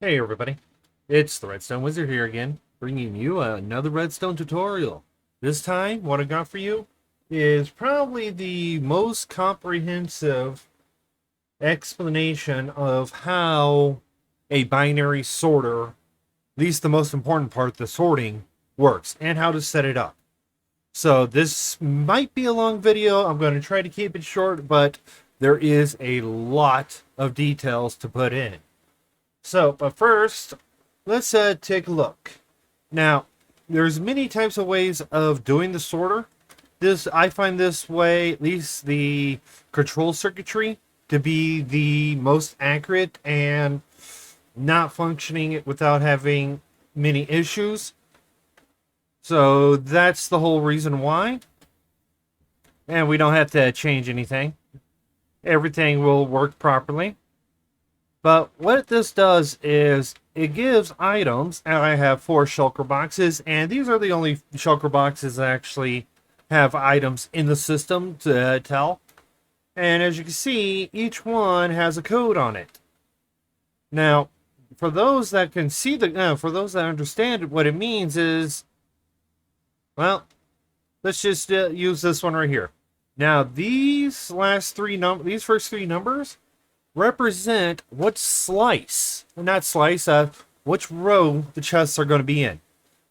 Hey everybody, it's the Redstone Wizard here again, bringing you another Redstone tutorial. This time, what I got for you is probably the most comprehensive explanation of how a binary sorter, at least the most important part, the sorting, works, and how to set it up. So this might be a long video. I'm going to try to keep it short, but there is a lot of details to put in. So, but first, let's take a look. Now, there's many types of ways of doing the sorter. I find this way, at least the control circuitry, to be the most accurate and not functioning without having many issues. So that's the whole reason why. And we don't have to change anything. Everything will work properly. But what this does is it gives items, and I have 4 shulker boxes, and these are the only shulker boxes that actually have items in the system to tell. And as you can see, each one has a code on it. Now, for those that can see for those that understand what it means is, well, let's just use this one right here. Now, these first three numbers represent what which row the chests are going to be in.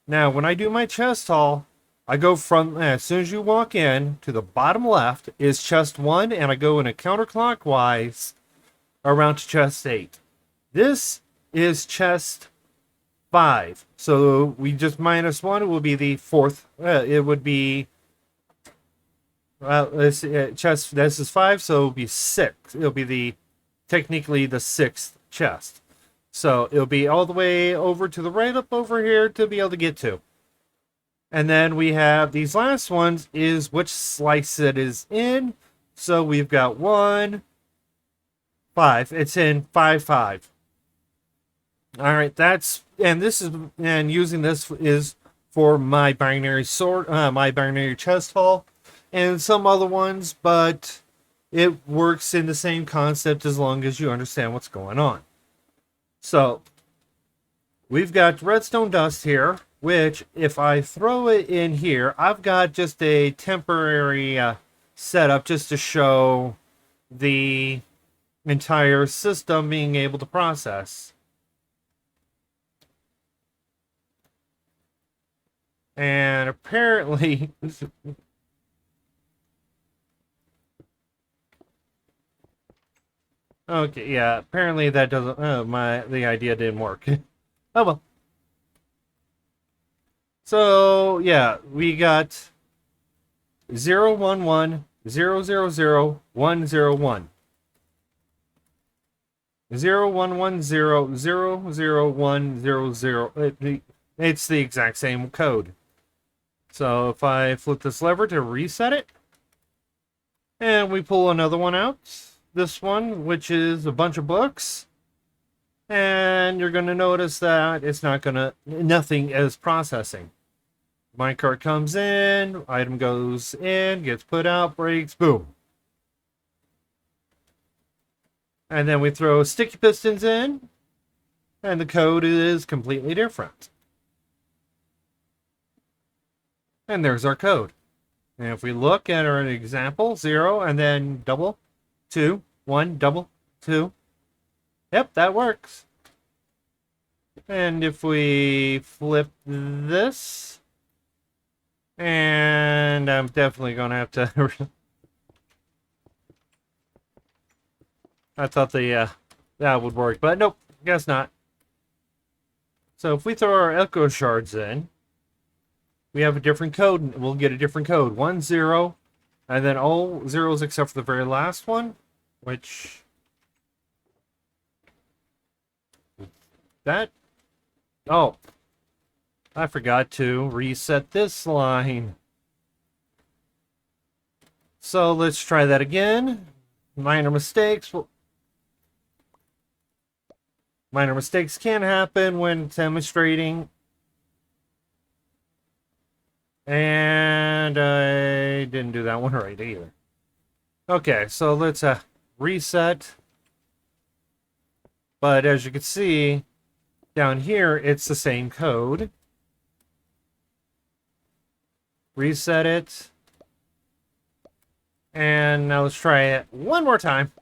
Now, when I do my chest haul, I go from, as soon as you walk in, to the bottom left is chest 1, and I go in a counterclockwise around to chest 8. This is chest 5. So we just minus 1, it will be the fourth, it would be, well, this is 5, so it'll be 6. It'll be technically the 6th chest. So it'll be all the way over to the right up over here to be able to get to. And then we have these last ones is which slice it is in. So we've got 1, 5. It's in 5, 5. All right, using this is for my binary my binary chest haul and some other ones, but it works in the same concept as long as you understand what's going on. So, we've got redstone dust here, which if I throw it in here, I've got just a temporary setup just to show the entire system being able to process. And apparently... Okay, yeah, apparently that doesn't, the idea didn't work. Oh well. So, yeah, we got 011 000 101. 0110 00100. It's the exact same code. So if I flip this lever to reset it, and we pull another one out, this one, which is a bunch of books, and you're going to notice that it's nothing is processing. Minecart comes in, item goes in, gets put out, breaks, boom. And then we throw sticky pistons in, and the code is completely different. And there's our code. And if we look at our example, 0 and then double, 2, 1, double, 2. Yep, that works. And if we flip this, and I'm definitely going to have to... I thought that would work, but nope, guess not. So if we throw our echo shards in, we have a different code. We'll get a different code. 1, 0, and then all zeros except for the very last one, which... Oh, I forgot to reset this line. So let's try that again. Minor mistakes can happen when demonstrating. And I didn't do that one right either. Okay, so let's reset. But as you can see, Down here, it's the same code. Reset it. And now let's try it one more time.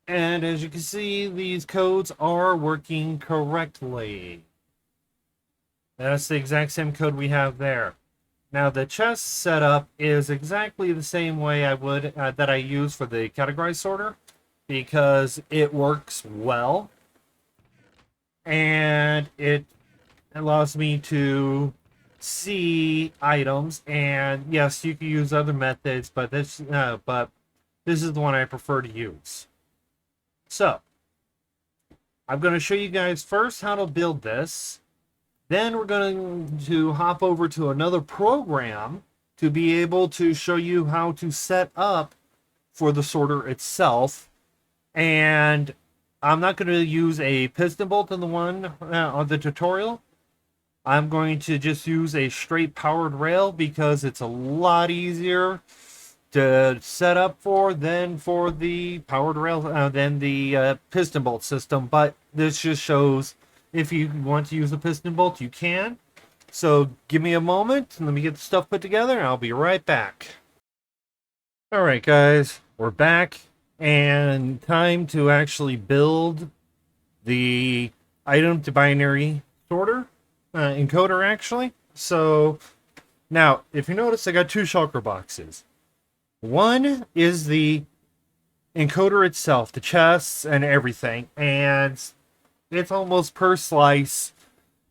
And as you can see, these codes are working correctly. That's the exact same code we have there. Now the chest setup is exactly the same way I would that I use for the categorized sorter, because it works well and it allows me to see items. And yes, you can use other methods, but this is the one I prefer to use. So I'm going to show you guys first how to build this. Then we're going to hop over to another program to be able to show you how to set up for the sorter itself. And I'm not going to use a piston bolt on the one on the tutorial. I'm going to just use a straight powered rail because it's a lot easier to set up for than for the powered rail than the piston bolt system. But this just shows if you want to use a piston bolt, you can. So give me a moment and let me get the stuff put together and I'll be right back. All right, guys, we're back and time to actually build the item to binary sorter, encoder actually. So now, if you notice, I got two shulker boxes. One is the encoder itself, the chests and everything, and it's almost per slice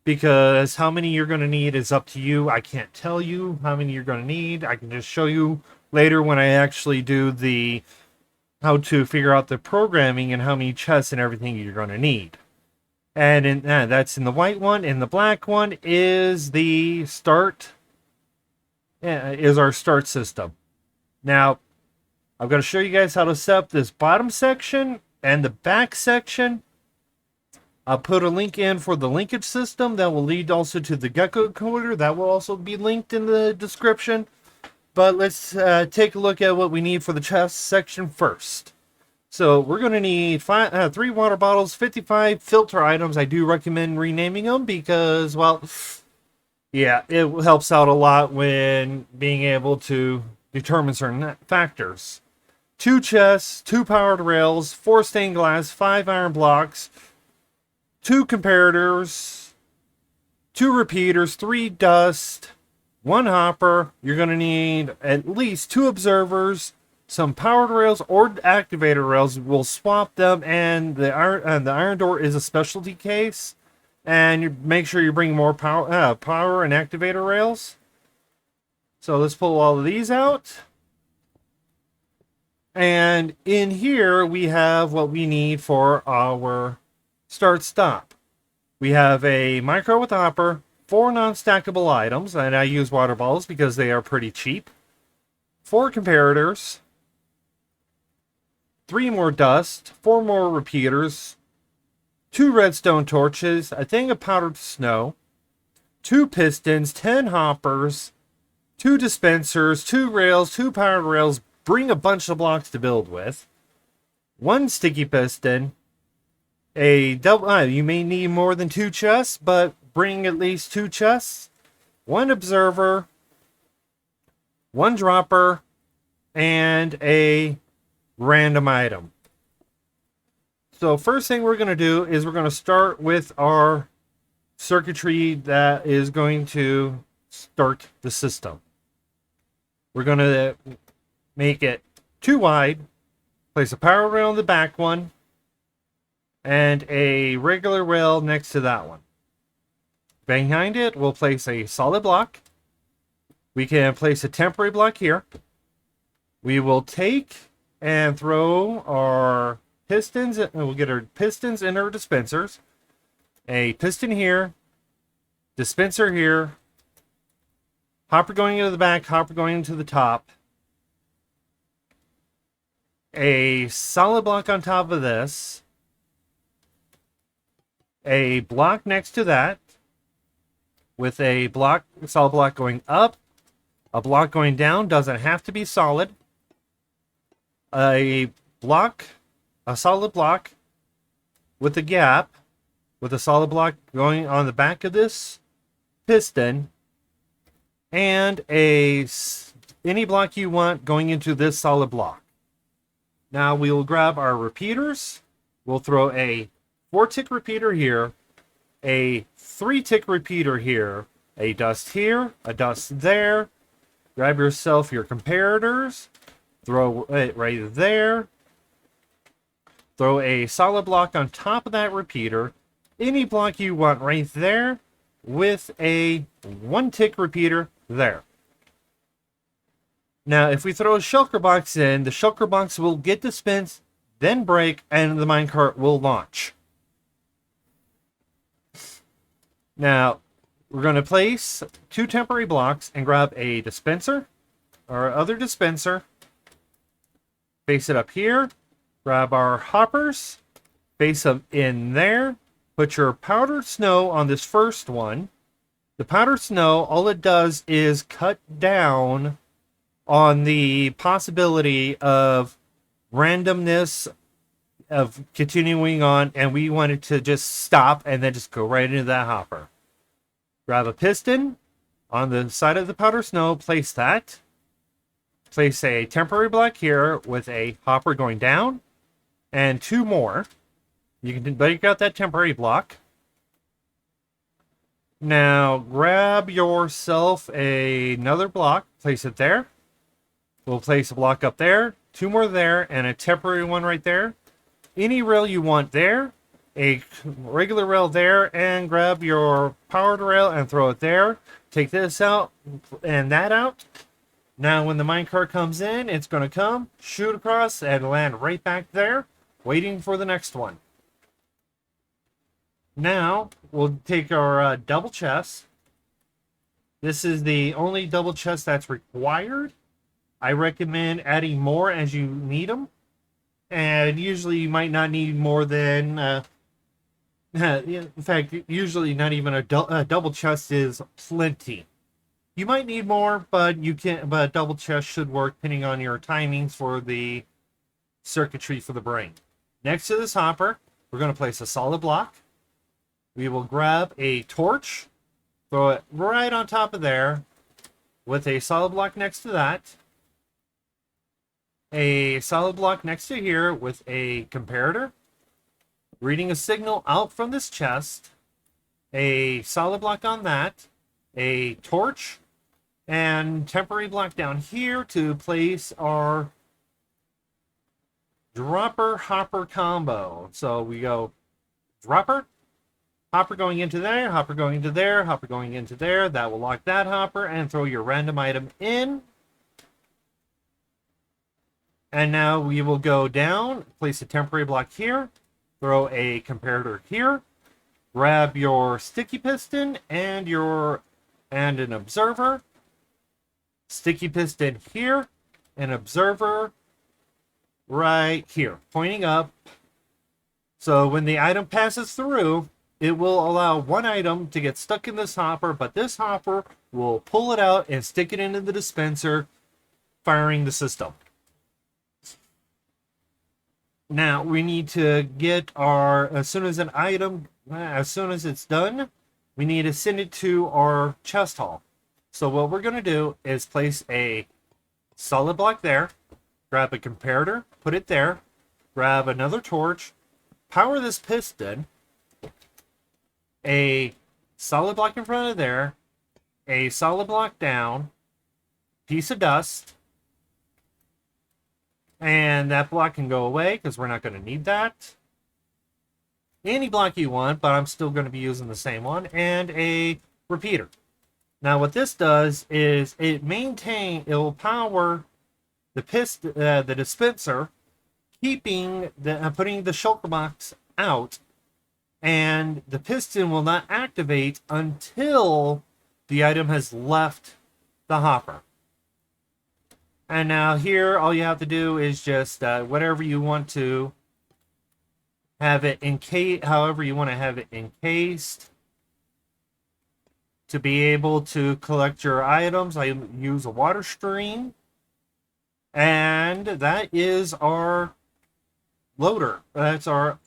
because how many you're going to need is up to you. I can't tell you how many you're going to need. I can just show you later when I actually do the how to figure out the programming and how many chests and everything you're going to need. And that's in the white one. In the black one is the start, is our start system. Now, I'm going to show you guys how to set up this bottom section and the back section. I'll put a link in for the linkage system that will lead also to the Gecko encoder. That will also be linked in the description. But let's take a look at what we need for the chest section first. So we're going to need 3 water bottles, 55 filter items. I do recommend renaming them because, well, yeah, it helps out a lot when being able to determine certain factors. 2 chests, 2 powered rails, 4 stained glass, 5 iron blocks, 2 comparators, 2 repeaters, 3 dust, 1 hopper. You're going to need at least 2 observers, some powered rails or activator rails. We'll swap them, and the iron door is a specialty case. And you make sure you bring more power and activator rails. So let's pull all of these out. And in here we have what we need for our start stop. We have a micro with a hopper, 4 non-stackable items, and I use water bottles because they are pretty cheap. 4 comparators, 3 more dust, 4 more repeaters, 2 redstone torches, a thing of powdered snow, 2 pistons, 10 hoppers, 2 dispensers, 2 rails, 2 powered rails. Bring a bunch of blocks to build with. 1 sticky piston. A double. You may need more than 2 chests, but bring at least 2 chests. 1 observer. 1 dropper. And a random item. So first thing we're going to do is we're going to start with our circuitry that is going to start the system. We're going to make it 2 wide. Place a power rail on the back one. And a regular rail next to that one. Behind it, we'll place a solid block. We can place a temporary block here. We will take and throw our pistons. We'll get our pistons and our dispensers. A piston here. Dispenser here. Hopper going into the back. Hopper going into the top. A solid block on top of this. A block next to that with a solid block going up, a block going down, doesn't have to be solid. A a solid block with a gap, with a solid block going on the back of this piston, and any block you want going into this solid block. Now we will grab our repeaters. We'll throw a 4-tick repeater here, a 3-tick repeater here, a dust here, a dust there. Grab yourself your comparators, throw it right there. Throw a solid block on top of that repeater, any block you want right there, with a 1-tick repeater there. Now, if we throw a shulker box in, the shulker box will get to spins, then break, and the minecart will launch. Now, we're going to place 2 temporary blocks and grab a dispenser, or other dispenser, face it up here, grab our hoppers, face them in there, put your powdered snow on this first one. The powdered snow, all it does is cut down on the possibility of randomness of continuing on, and we want it to just stop and then just go right into that hopper. Grab a piston on the side of the powdered snow, place that. Place a temporary block here with a hopper going down, and 2 more. You can break out that temporary block. Now grab yourself another block, place it there. We'll place a block up there, 2 more there, and a temporary one right there. Any rail you want there, a regular rail there, and grab your powered rail and throw it there. Take this out and that out. Now when the minecart comes in, it's going to come, shoot across, and land right back there, waiting for the next one. Now, we'll take our double chest. This is the only double chest that's required. I recommend adding more as you need them. And usually you might not need more than... in fact, usually not even a double chest is plenty. You might need more, but you can. But a double chest should work depending on your timings for the circuitry for the brain. Next to this hopper, we're going to place a solid block. We will grab a torch, throw it right on top of there, with a solid block next to that. A solid block next to here with a comparator. Reading a signal out from this chest. A solid block on that. A torch. And temporary block down here to place our dropper hopper combo. So we go dropper, hopper going into there, hopper going into there, hopper going into there. That will lock that hopper and throw your random item in. And now we will go down, place a temporary block here, throw a comparator here, grab your sticky piston and an observer. Sticky piston here, an observer right here, pointing up. So when the item passes through, it will allow one item to get stuck in this hopper, but this hopper will pull it out and stick it into the dispenser, firing the system. Now we need to get as soon as it's done, we need to send it to our chest hall. So what we're going to do is place a solid block there, grab a comparator, put it there, grab another torch, power this piston, a solid block in front of there, a solid block down, piece of dust, and that block can go away because we're not going to need that. Any block you want, but I'm still going to be using the same one, and a repeater. Now what this does is it will power the dispenser, putting the shulker box out, and the piston will not activate until the item has left the hopper. And now here, all you have to do is just whatever you want to have it however you want to have it encased. To be able to collect your items, I use a water stream. And that is our loader. That's our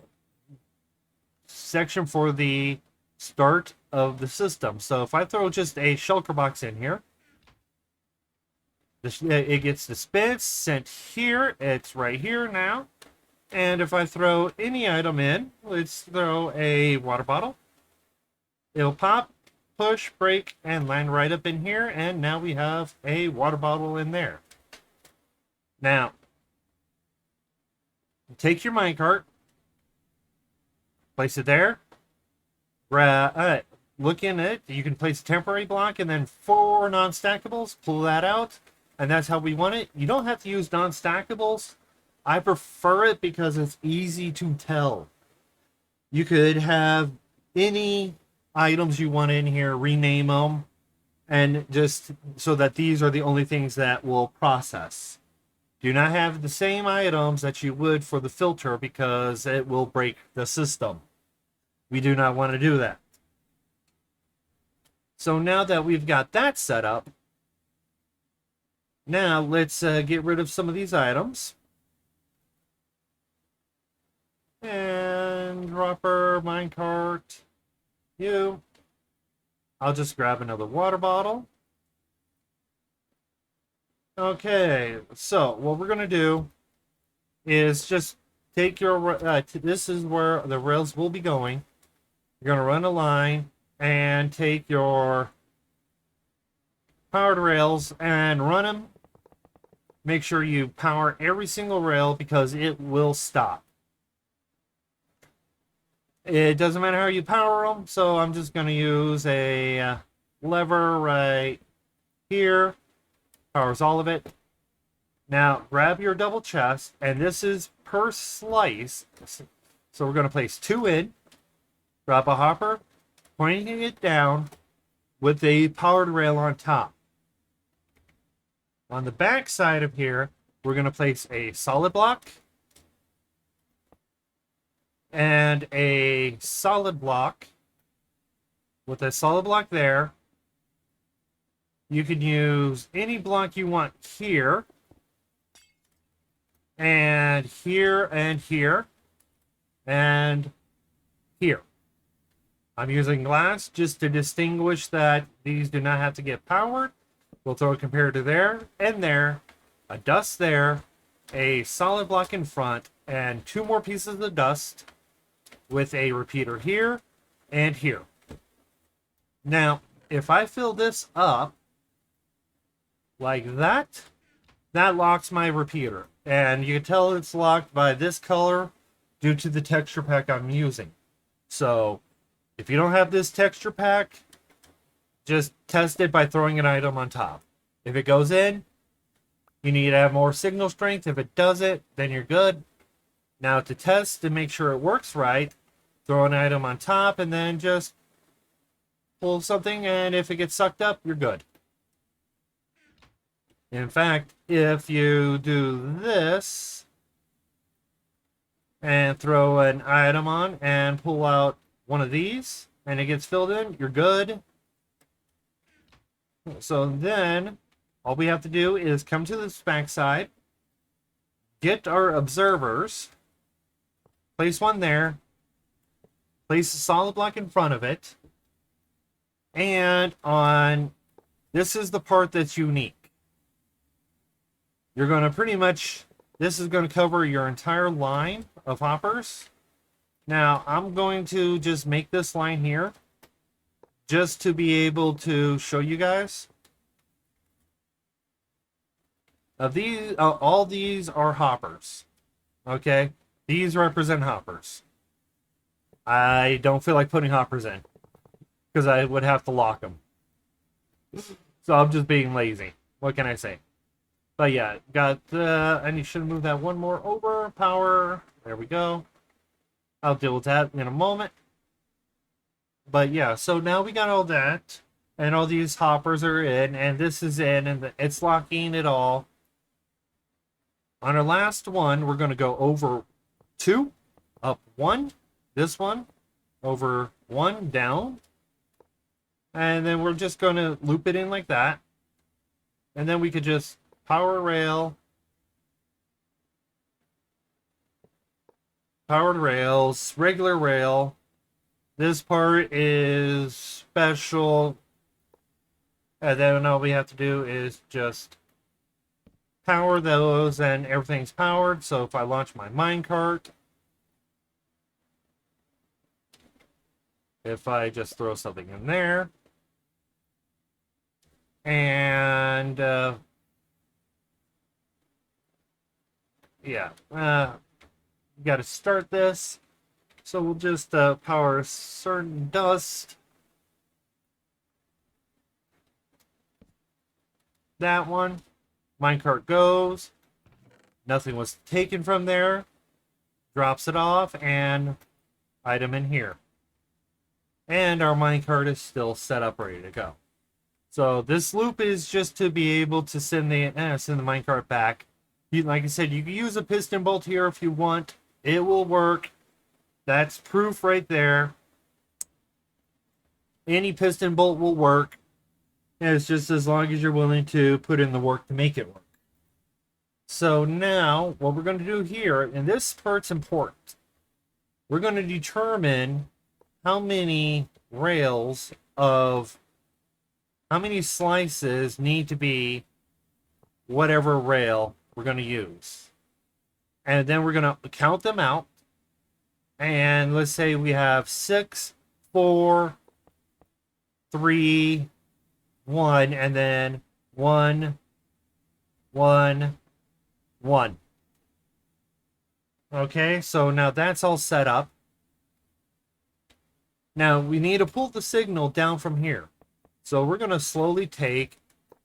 section for the start of the system. So if I throw just a shulker box in here, it gets dispensed, sent here. It's right here now. And if I throw any item in, let's throw a water bottle. It'll pop, push, break, and land right up in here. And now we have a water bottle in there. Now, take your minecart, place it there. Look in it. You can place a temporary block and then 4 non-stackables. Pull that out. And that's how we want it. You don't have to use non-stackables. I prefer it because it's easy to tell. You could have any items you want in here, rename them, and just so that these are the only things that will process. Do not have the same items that you would for the filter because it will break the system. We do not want to do that. So now that we've got that set up, now let's get rid of some of these items. And dropper, minecart, you. I'll just grab another water bottle. Okay, so what we're going to do is just take your, this is where the rails will be going. You're going to run a line and take your powered rails and run them. Make sure you power every single rail because it will stop. It doesn't matter how you power them, so I'm just going to use a lever right here. Powers all of it. Now, grab your double chest, and this is per slice. So we're going to place 2 in, drop a hopper, pointing it down with a powered rail on top. On the back side of here, we're going to place a solid block and a solid block. With a solid block there, you can use any block you want here, and here, and here, and here. I'm using glass just to distinguish that these do not have to get powered. We'll throw a comparator there, and there, a dust there, a solid block in front, and 2 more pieces of dust with a repeater here and here. Now, if I fill this up like that, that locks my repeater. And you can tell it's locked by this color due to the texture pack I'm using. So, if you don't have this texture pack, just test it by throwing an item on top. If it goes in, you need to have more signal strength. If it doesn't, then you're good. Now to test to make sure it works right, throw an item on top and then just pull something, and if it gets sucked up, you're good. In fact, if you do this and throw an item on and pull out one of these and it gets filled in, you're good. So then all we have to do is come to this back side, get our observers, place one there, place a solid block in front of it, and on this is the part that's unique. You're going to pretty much, this is going to cover your entire line of hoppers. Now, I'm going to just make this line here just to be able to show you guys. All these are hoppers. Okay? These represent hoppers. I don't feel like putting hoppers in because I would have to lock them. So I'm just being lazy. What can I say? But yeah, got and you should move that one more over. Power. There we go. I'll deal with that in a moment. But yeah, so now we got all that. And all these hoppers are in. And this is in. And it's locking it all. On our last one, we're going to go over 2. Up 1. This one. Over 1. Down. And then we're just going to loop it in like that. And then we could just power rail powered rails, regular rail. This part is special. And then all we have to do is just power those and everything's powered. So if I launch my minecart, if I just throw something in there, and yeah, you got to start this. So we'll just power certain dust. That one. Minecart goes. Nothing was taken from there. Drops it off, and item in here. And our minecart is still set up, ready to go. So this loop is just to be able to send the minecart back. Like I said, you can use a piston bolt here if you want. It will work. That's proof right there. Any piston bolt will work. And it's just as long as you're willing to put in the work to make it work. So now, what we're going to do here, and this part's important, we're going to determine how many rails of, how many slices need to be whatever rail we're going to use. And then we're going to count them out. And let's say we have 6, 4, 3, 1, and then 1, 1, 1. Okay, so now that's all set up. Now we need to pull the signal down from here. So we're going to slowly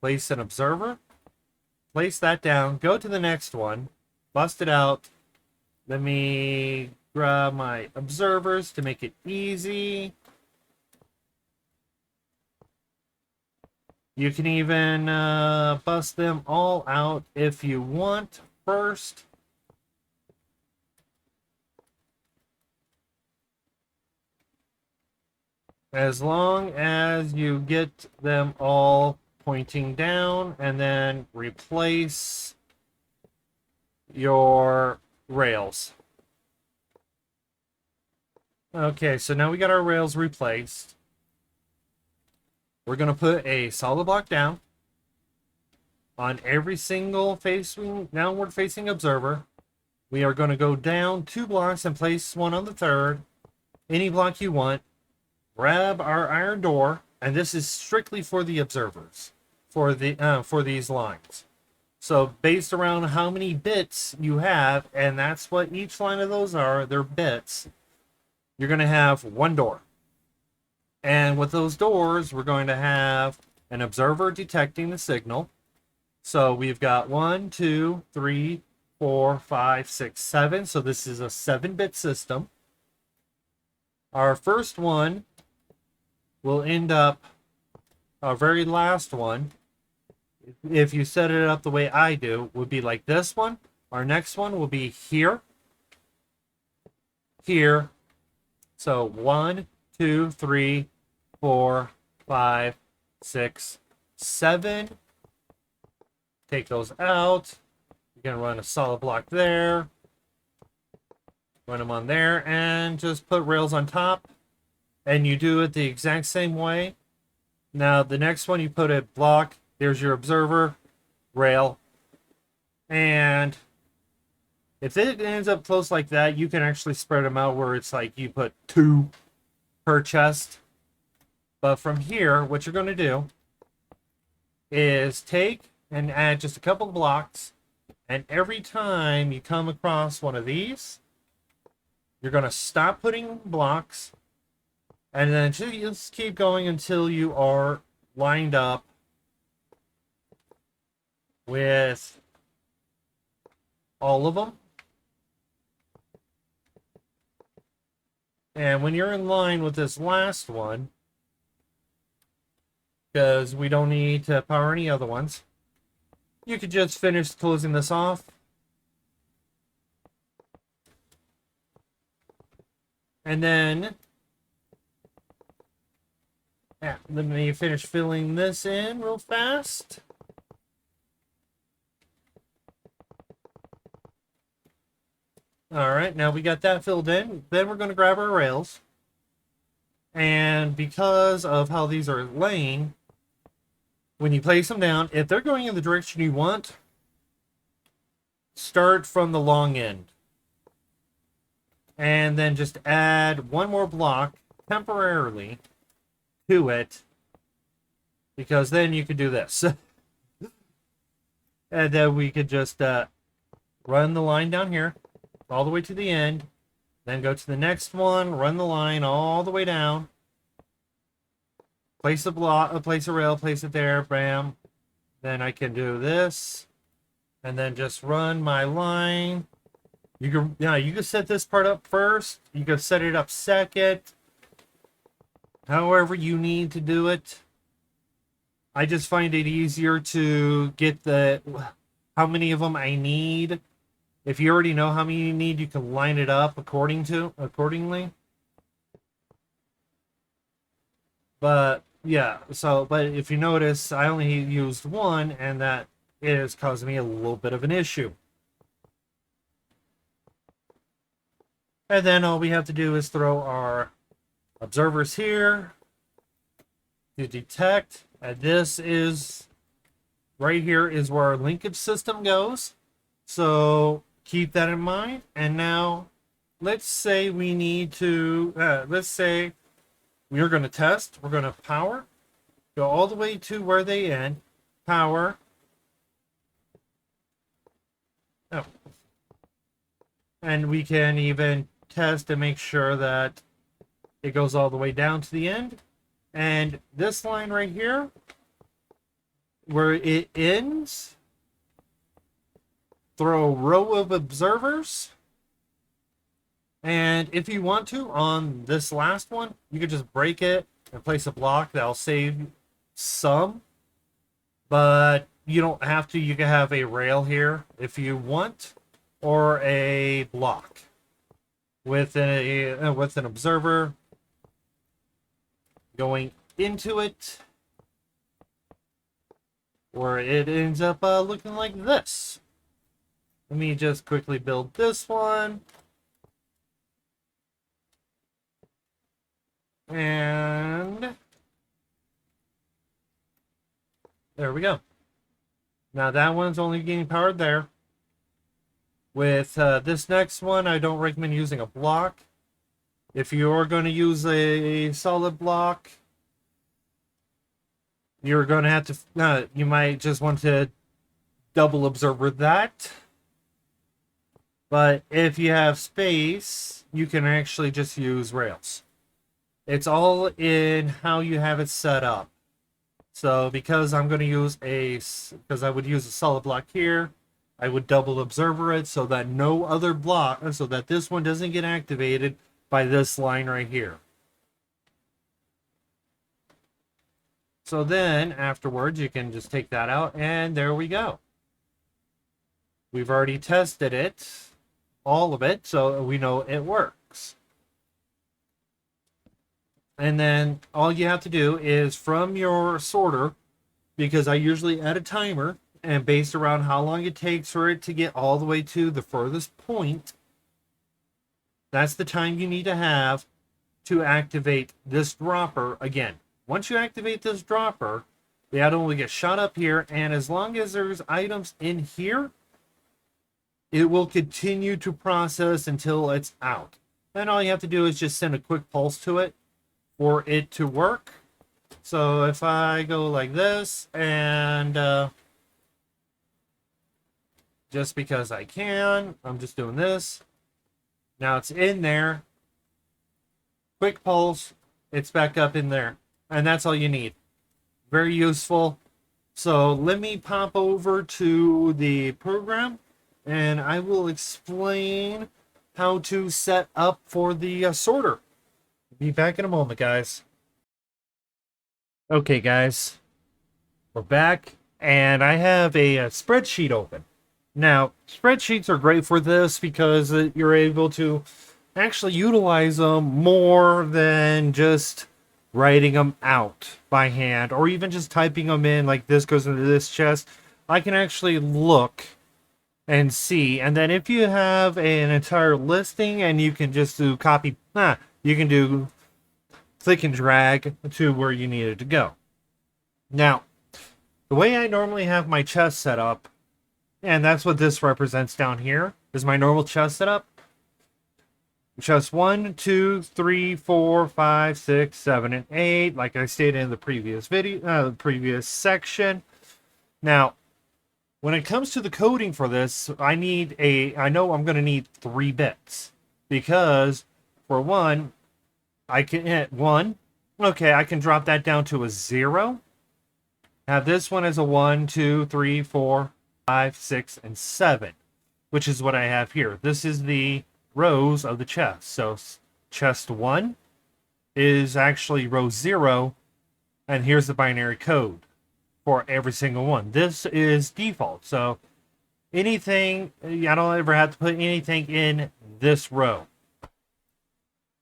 place an observer, place that down, go to the next one, bust it out. Let me grab my observers to make it easy. You can even bust them all out if you want first. As long as you get them all pointing down, and then replace your rails. Okay, so now we got our rails replaced. We're going to put a solid block down on every single downward facing observer. We are going to go down 2 blocks and place one on the third. Any block you want. Grab our iron door, and this is strictly for the observers, for these lines. So based around how many bits you have, and that's what each line of those are, they're bits, you're going to have 1 door. And with those doors, we're going to have an observer detecting the signal. So we've got 1, 2, 3, 4, 5, 6, 7. So this is a 7-bit system. Our first one will end up, our very last one, if you set it up the way I do, would be like this one. Our next one will be here. Here. So 1, 2, 3, 4, 5, 6, 7. Take those out. You're going to run a solid block there. Run them on there and just put rails on top. And you do it the exact same way. Now the next one you put a block. There's your observer, rail. And if it ends up close like that, you can actually spread them out where it's like you put 2 per chest. But from here, what you're going to do is take and add just a couple of blocks. And every time you come across one of these, you're going to stop putting blocks. And then just keep going until you are lined up with all of them. And when you're in line with this last one, because we don't need to power any other ones, you could just finish closing this off. And then, let me finish filling this in real fast. All right, now we got that filled in. Then we're going to grab our rails. And because of how these are laying, when you place them down, if they're going in the direction you want, start from the long end. And then just add one more block temporarily to it, because then you could do this. And then we could just run the line down here all the way to the end, then go to the next one, run the line all the way down, place a block, place a rail, place it there, bam. Then I can do this, and then just run my line. You can set this part up first. You can set it up second. However you need to do it. I just find it easier to get how many of them I need. If you already know how many you need, you can line it up accordingly. But yeah, but if you notice, I only used one, and that is causing me a little bit of an issue. And then all we have to do is throw our observers here to detect. And this is right here is where our linkage system goes. So keep that in mind. And now let's say we need to, let's say we're going to test. We're going to power. Go all the way to where they end. Power. Oh. And we can even test to make sure that it goes all the way down to the end. And this line right here, where it ends, throw a row of observers. And if you want to, on this last one, you could just break it and place a block. That'll save some. But you don't have to. You can have a rail here if you want, or a block with an observer going into it, where it ends up looking like this. Let me just quickly build this one. And there we go. Now that one's only getting powered there. With this next one, I don't recommend using a block. If you're going to use a solid block, you're going to have to, you might just want to double observer that. But if you have space, you can actually just use rails. It's all in how you have it set up. So because I'm going to use because I would use a solid block here, I would double observer it so that no other block, so that this one doesn't get activated by this line right here. So then afterwards, you can just take that out, and there we go. We've already tested it, all of it, so we know it works. And then all you have to do is from your sorter, because I usually add a timer, and based around how long it takes for it to get all the way to the furthest point, that's the time you need to have to activate this dropper again. Once you activate this dropper, the item will get shot up here, and as long as there's items in here, it will continue to process until it's out. Then all you have to do is just send a quick pulse to it for it to work. So if I go like this, and just because I can, I'm just doing this. Now it's in there. Quick pulse, it's back up in there. And that's all you need. Very useful. So let me pop over to the program, and I will explain how to set up for the sorter. Be back in a moment, guys. Okay, guys. We're back, and I have a spreadsheet open. Now, spreadsheets are great for this because you're able to actually utilize them more than just writing them out by hand, or even just typing them in like this goes into this chest. I can actually look and see. And then if you have an entire listing, and you can just do copy, you can do click and drag to where you need it to go. Now, the way I normally have my chest set up, and that's what this represents down here, is my normal chest setup. Chest 1, 2, 3, 4, 5, 6, 7, and 8, like I stated in the previous video, the previous section. Now, when it comes to the coding for this, I know I'm going to need 3 bits, because for one, I can hit 1. Okay, I can drop that down to a 0. Have this one as a 1, 2, 3, 4, 5, 6, and 7, which is what I have here. This is the rows of the chest. So chest 1 is actually row 0, and here's the binary code for every single one. This is default, so anything, I don't ever have to put anything in this row.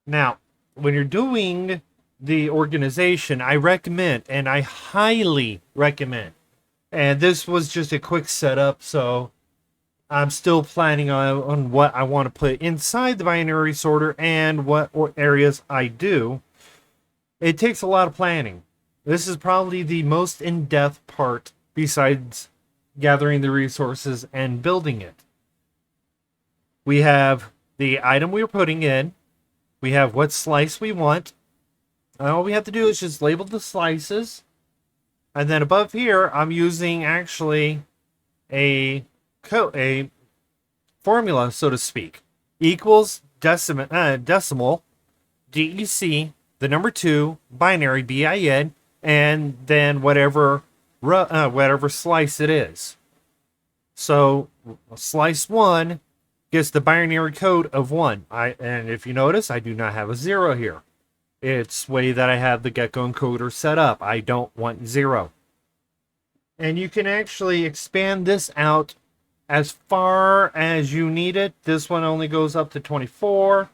Now, when you're doing the organization, I recommend, and I highly recommend, and this was just a quick setup, so I'm still planning on what I want to put inside the binary sorter and what areas I do. It takes a lot of planning. This is probably the most in-depth part besides gathering the resources and building it. We have the item we're putting in. We have what slice we want. All we have to do is just label the slices. And then above here, I'm using actually a formula, so to speak. Equals decimal, DEC, the number 2, binary, BIN, and then whatever slice it is. So slice 1 gets the binary code of 1. And if you notice, I do not have a 0 here. It's the way that I have the Gecko encoder set up. I don't want 0. And you can actually expand this out as far as you need it. This one only goes up to 24.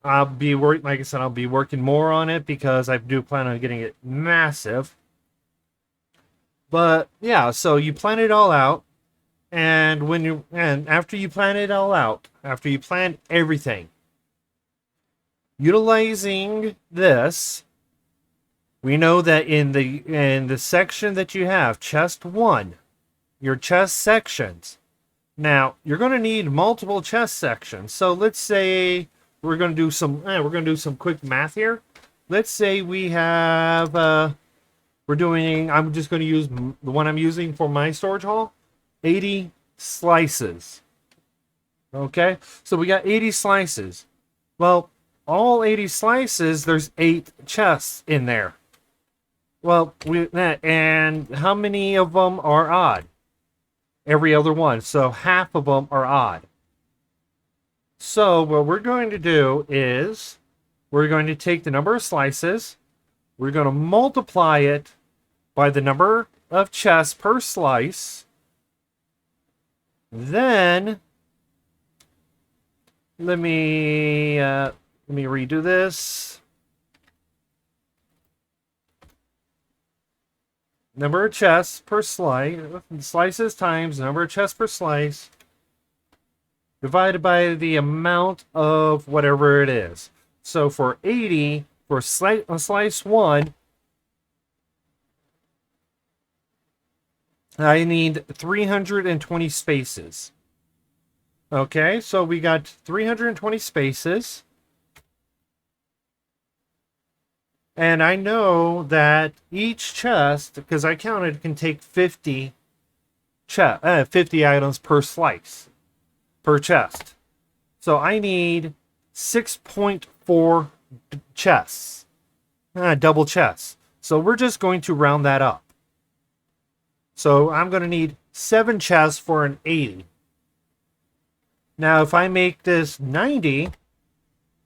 Like I said, I'll be working more on it because I do plan on getting it massive. But yeah, so you plan it all out, and after you plan it all out, after you plan everything, utilizing this, we know that in the section that you have, chest 1, your chest sections. Now, you're going to need multiple chest sections. So let's say we're going to do some quick math here. Let's say we have I'm just going to use the one I'm using for my storage hall, 80 slices. Okay? So we got 80 slices. Well, all 80 slices, there's 8 chests in there. Well, and how many of them are odd? Every other one. So half of them are odd. So what we're going to do is we're going to take the number of slices. We're going to multiply it by the number of chests per slice. Then let me redo this. Number of chests per slice, slices times number of chests per slice, divided by the amount of whatever it is. So for 80, for slice 1, I need 320 spaces. Okay, so we got 320 spaces. And I know that each chest, because I counted, can take 50 items per slice, per chest. So I need 6.4 chests, double chests. So we're just going to round that up. So I'm going to need 7 chests for an 80. Now, if I make this 90,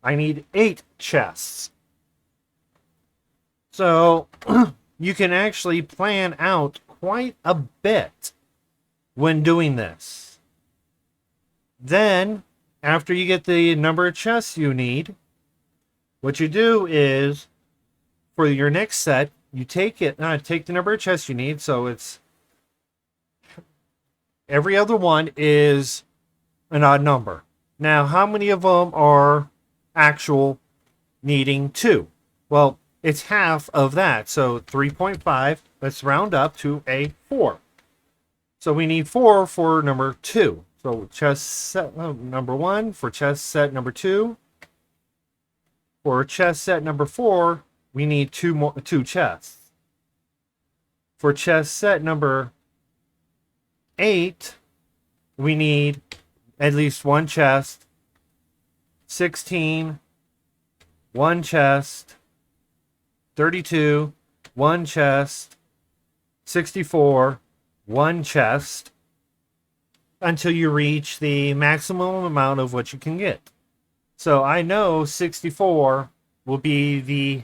I need 8 chests. So you can actually plan out quite a bit when doing this. Then, after you get the number of chests you need, what you do is, for your next set, you take the number of chests you need. So it's Every other one is an odd number. Now, how many of them are actual needing 2? Well, it's half of that. So 3.5, let's round up to a 4. So we need 4 for number 2. So chest set number 1 for chest set number 2. For chest set number 4, we need 2 chests. For chest set number 8, we need at least 1 chest. 16, 1 chest. 32, 1 chest. 64, 1 chest. Until you reach the maximum amount of what you can get. So I know 64 will be the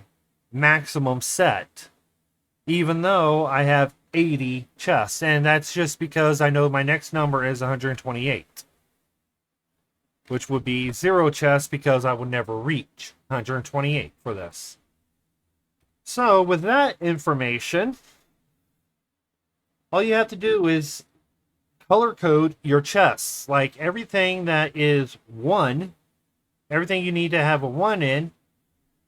maximum set, even though I have 80 chests. And that's just because I know my next number is 128, which would be 0 chests because I would never reach 128 for this. So with that information, all you have to do is color code your chests. Like everything that is 1, everything you need to have a 1 in.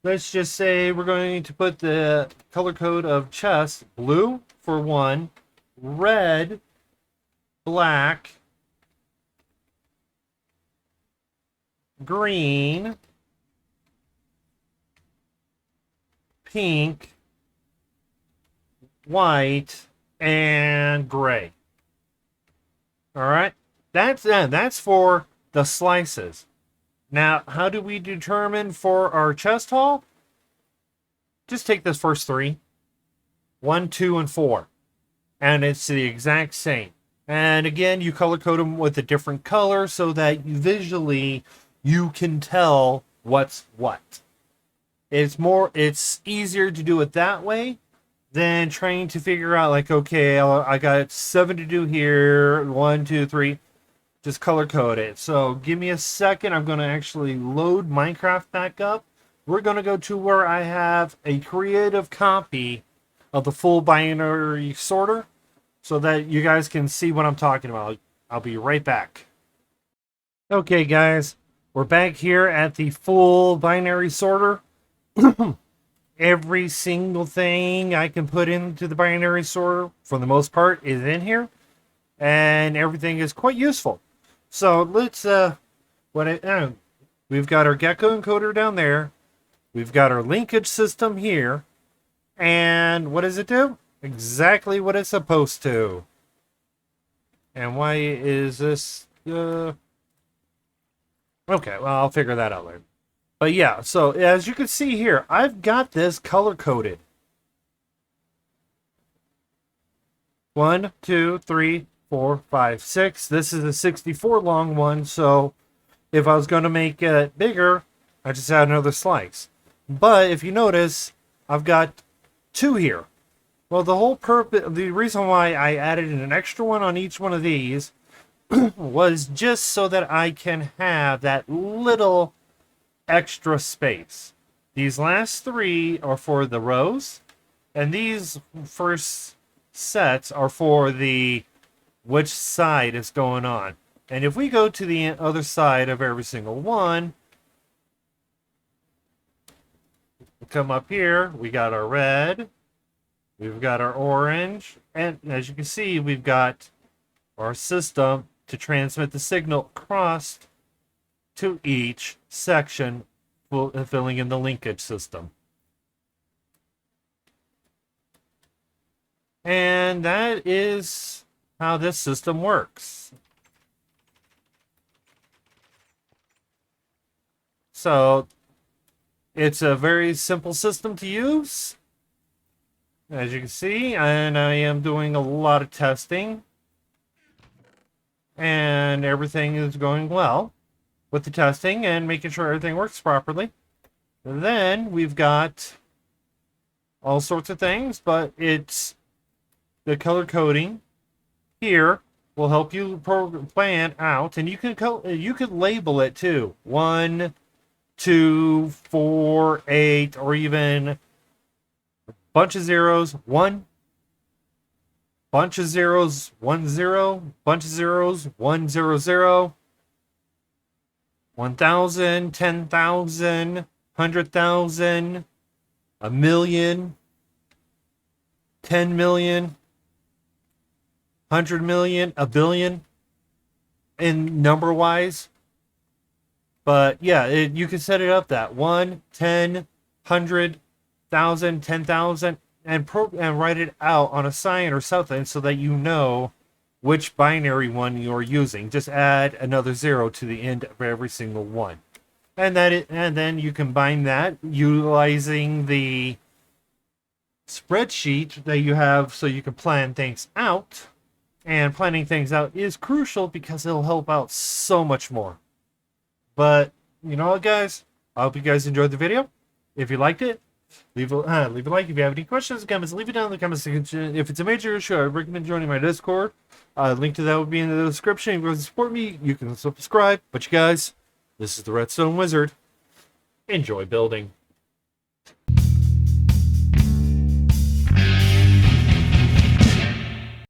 Let's just say we're going to put the color code of chest blue for 1, red, black, green, pink, white, and gray. All right, that's for the slices. Now, how do we determine for our chest haul? Just take this first 3, 1, 2, and 4, and it's the exact same. And again, you color code them with a different color so that visually you can tell what's what. It's easier to do it that way than trying to figure out like, okay, I got 7 to do here, 1, 2, 3. Just color code it. So give me a second. I'm going to actually load Minecraft back up. We're going to go to where I have a creative copy of the full binary sorter so that you guys can see what I'm talking about. I'll be right back. Okay, guys, we're back here at the full binary sorter. Every single thing I can put into the binary sorter, for the most part, is in here, and everything is quite useful. So let's we've got our gecko encoder down there. We've got our linkage system here. And what does it do? Exactly what it's supposed to. And why is this okay, well, I'll figure that out later. But yeah, so as you can see here, I've got this color coded. 1, 2, 3, 4, 5, 6. This is a 64 long one, so if I was going to make it bigger, I just add another slice. But if you notice, I've got 2 here. Well, the reason why I added an extra one on each one of these was just so that I can have that little extra space. These last 3 are for the rows, and these first sets are for the which side is going on. And if we go to the other side of every single one, we come up here, we got our red, we've got our orange, and as you can see, we've got our system to transmit the signal across to each section, filling in the linkage system. And that is how this system works. So it's a very simple system to use, as you can see, and I am doing a lot of testing, and everything is going well with the testing and making sure everything works properly. And then we've got all sorts of things, but it's the color coding here will help you plan out, and you can label it too. 1, 2, 4, 8, or even a bunch of zeros. 1, bunch of zeros, 1 0, bunch of zeros, 1 0 0, 1,000, 10,000, 100,000, a million, 10 million, 100 million, a billion in number wise. But yeah, you can set it up that 1, 10, 100,000, 10,000, and write it out on a sign or something so that you know which binary one you're using. Just add another 0 to the end of every single one. And then you combine that utilizing the spreadsheet that you have so you can plan things out. And planning things out is crucial because it'll help out so much more. But you know what, guys? I hope you guys enjoyed the video. If you liked it, leave a like. If you have any questions or comments, leave it down in the comment section. If it's a major issue, I recommend joining my Discord. Link to that will be in the description. If you want to support me, you can subscribe. But you guys, this is the Redstone Wizard. Enjoy building.